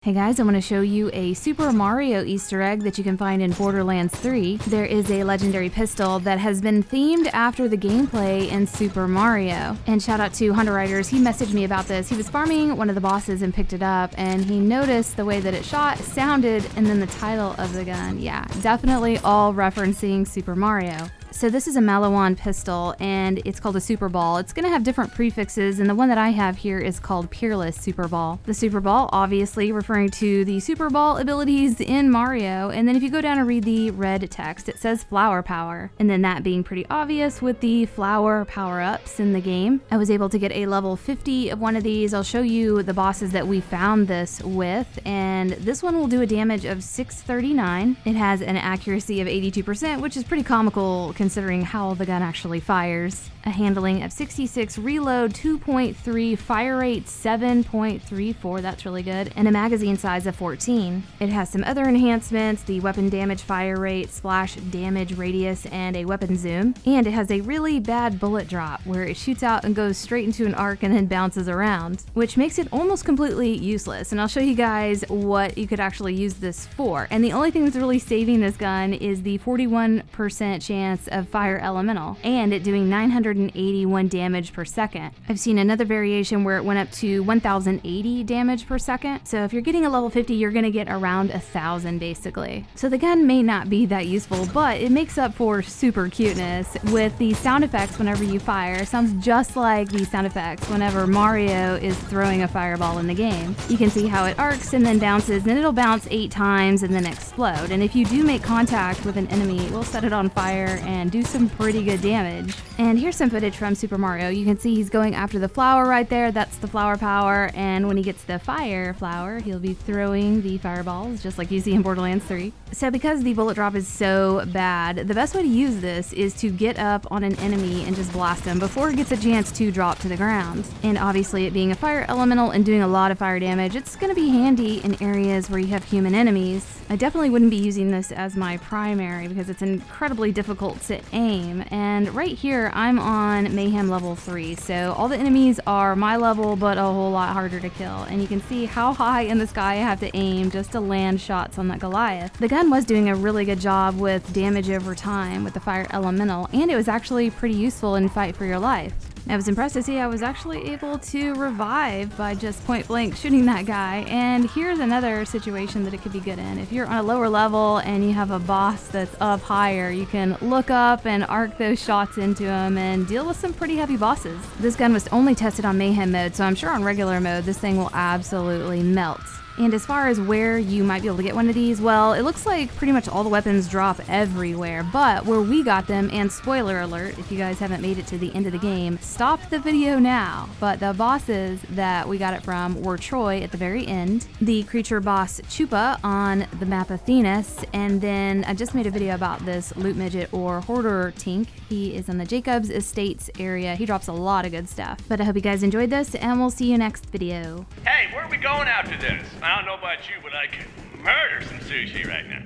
Hey guys, I want to show you a Super Mario Easter egg that you can find in Borderlands 3. There is a legendary pistol that has been themed after the gameplay in Super Mario. And shout out to Hunter Riders, he messaged me about this. He was farming one of the bosses and picked it up, and he noticed the way that it shot, sounded, and then the title of the gun. Yeah, definitely all referencing Super Mario. So this is a Malawan pistol, and it's called a Super Ball. It's going to have different prefixes, and the one that I have here is called Peerless Super Ball. The Super Ball, obviously referring to the Super Ball abilities in Mario, and then if you go down and read the red text, it says Flower Power, and then that being pretty obvious with the flower power-ups in the game. I was able to get a level 50 of one of these. I'll show you the bosses that we found this with, and this one will do a damage of 639. It has an accuracy of 82%, which is pretty comical considering how the gun actually fires. A handling of 66, reload 2.3, fire rate 7.34, that's really good, and a magazine size of 14. It has some other enhancements, the weapon damage fire rate, splash damage radius, and a weapon zoom. And it has a really bad bullet drop where it shoots out and goes straight into an arc and then bounces around, which makes it almost completely useless. And I'll show you guys what you could actually use this for. And the only thing that's really saving this gun is the 41% chance of fire elemental, and it doing 981 damage per second. I've seen another variation where it went up to 1080 damage per second. So if you're getting a level 50, you're gonna get around 1,000 basically. So the gun may not be that useful, but it makes up for super cuteness with the sound effects whenever you fire. It sounds just like the sound effects whenever Mario is throwing a fireball in the game. You can see how it arcs and then bounces, and it'll bounce 8 times and then explode. And if you do make contact with an enemy, it will set it on fire and do some pretty good damage. And here's some footage from Super Mario. You can see he's going after the flower right there. That's the flower power. And when he gets the fire flower, he'll be throwing the fireballs just like you see in Borderlands 3. So because the bullet drop is so bad, the best way to use this is to get up on an enemy and just blast him before it gets a chance to drop to the ground. And obviously it being a fire elemental and doing a lot of fire damage, it's going to be handy in areas where you have human enemies. I definitely wouldn't be using this as my primary because it's incredibly difficult to aim. And right here I'm on Mayhem level 3, so all the enemies are my level but a whole lot harder to kill. And you can see how high in the sky I have to aim just to land shots on that Goliath. The gun was doing a really good job with damage over time with the fire elemental, and it was actually pretty useful in Fight for Your Life. I was impressed to see I was actually able to revive by just point blank shooting that guy. And here's another situation that it could be good in. If you're on a lower level and you have a boss that's up higher, you can look up and arc those shots into him and deal with some pretty heavy bosses. This gun was only tested on Mayhem mode, so I'm sure on regular mode this thing will absolutely melt. And as far as where you might be able to get one of these, well, it looks like pretty much all the weapons drop everywhere, but where we got them, and spoiler alert, if you guys haven't made it to the end of the game, stop the video now. But the bosses that we got it from were Troy at the very end, the creature boss Chupa on the map Athenas, and then I just made a video about this loot midget or hoarder Tink. He is in the Jacobs Estates area. He drops a lot of good stuff. But I hope you guys enjoyed this, and we'll see you next video. Hey, where are we going after this? I don't know about you, but I could murder some sushi right now.